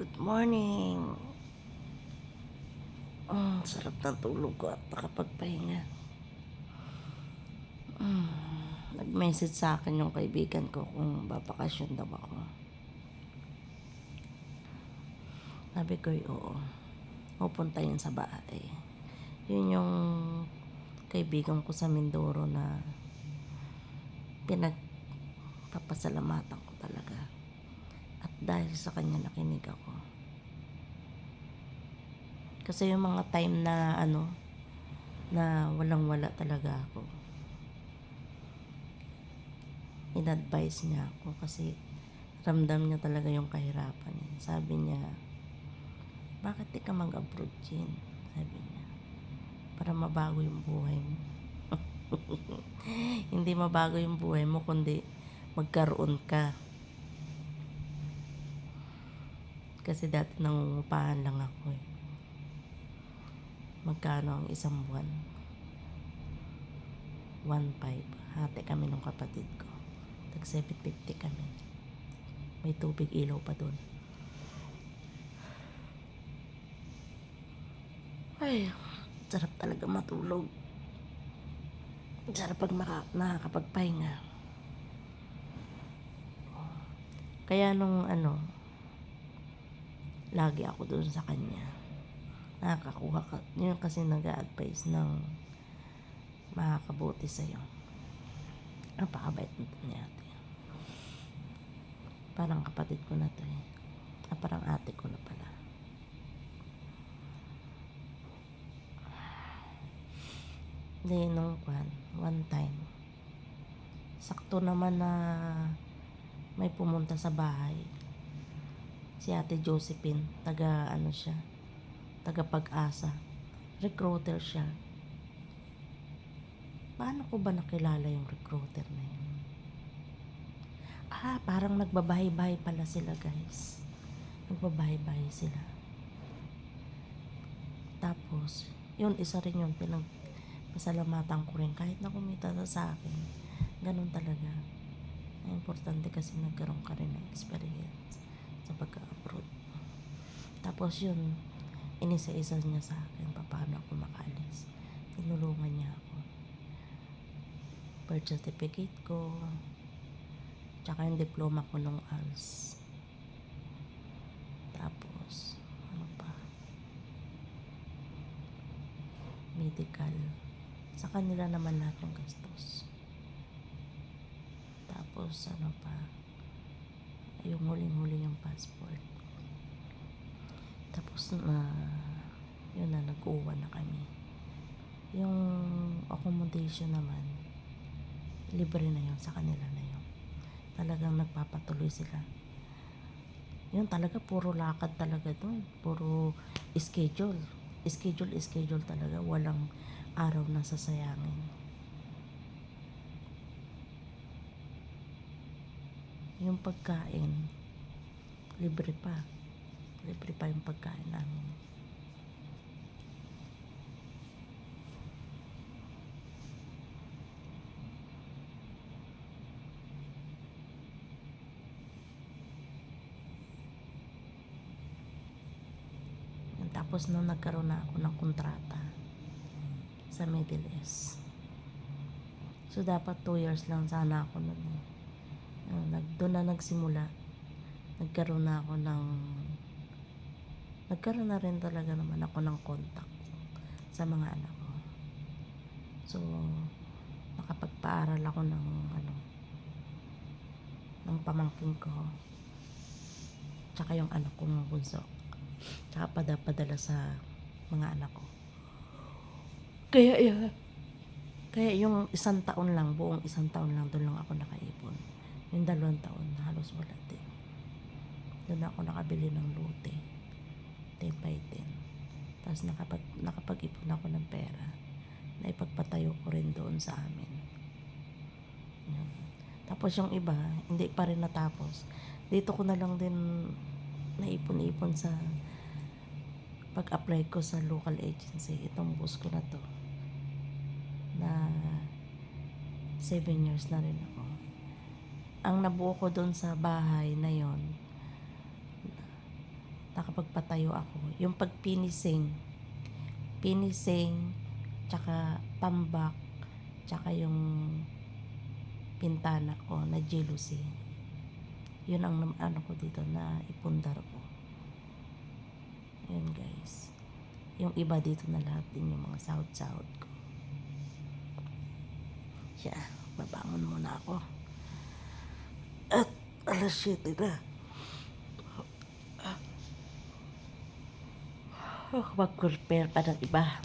Good morning. Sarap ng tulog ko at nakapagpahinga. Nag-message sa akin yung kaibigan ko kung babakasyon daw ako. Sabi ko, oo. Pupunta yun sa bahay. Yun yung kaibigan ko sa Mindoro na pinagpapasalamatan ko talaga. At dahil sa kanya nakinig ako. Kasi yung mga time na na walang-wala talaga ako. In-advise niya ako kasi ramdam niya talaga yung kahirapan. Sabi niya, bakit di ka mag-abroad, Jin? Sabi niya, para mabago yung buhay mo. Hindi mabago yung buhay mo, kundi magkaroon ka. Kasi dati nangungupahan lang ako eh. Magkano ang isang buwan? 1,500. Hati kami ng kapatid ko. Tag 750 kami. May tubig ilaw pa doon. Ay, sarap talaga matulog. Sarap pag nakakapagpahinga. Kaya nung lagi ako doon sa kanya. Nakakakuha ka. Yun kasi nag-a-advise ng makakabuti sa'yo. Napakabait nito ni ate. Parang kapatid ko na to eh. Parang ate ko na pala. Hindi, one time. Sakto naman na may pumunta sa bahay. Si ate Josephine, taga Pag-asa. Recruiter siya. Paano ko ba nakilala yung recruiter na yun? Parang nagbabahay-bahay pala sila, guys. Nagbabahay-bahay sila. Tapos, yun, isa rin yung pinagpasalamatan ko rin. Kahit na kumita sa akin, ganun talaga. Importante kasi nagkaroon ka rin ng experience sa pagka-abroad. Tapos yun, inisa-isa niya sa akin paano ako makaalis. Tinulungan niya ako. Birth certificate ko, tsaka yung diploma ko nung ALS. Tapos, medical. Sa kanila naman lahat yung gastos. Tapos, yung huling-huli yung passport. Tapos, yun na, nag-uwan na kami. Yung accommodation naman, libre na yun, sa kanila na yun. Talagang nagpapatuloy sila. Yun talaga, puro lakad talaga doon. Puro schedule. Schedule talaga. Walang araw na sasayangin. Yung pagkain, libre pa. Libre pa yung pagkain namin. Tapos nung nagkaroon na ako ng kontrata sa Middle East. So dapat 2 years lang sana ako nun eh. Doon na nagsimula. Nagkaroon na rin talaga naman ako ng contact sa mga anak ko. So nakapagpaaral ako ng pamangkin ko. Tsaka yung anak kong bunso. Tsaka padala sa mga anak ko. Kaya yung buong isang taon lang, doon lang ako nakaipon. Yung 2 taon, halos wala din. Doon ako nakabili ng lote. 10 by 10. Tapos nakapag-ipon ako ng pera na ipagpatayo ko rin doon sa amin. Yan. Tapos yung iba, hindi pa rin natapos. Dito ko na lang din naipon-ipon sa pag-apply ko sa local agency. Itong boss ko na to na 7 years na rin ako. Ang nabuo ko doon sa bahay na yon, nakapagpatayo ako. Yung pagpinising, tsaka tambak, tsaka yung pintana ko na jealousy. Yun ang ano ko dito na ipundar ko. Yun guys. Yung iba dito na lahat din yung mga sahod-sahod ko. Siya, babangon muna ako. At alas 7 na. Mag-prepare pa ng iba.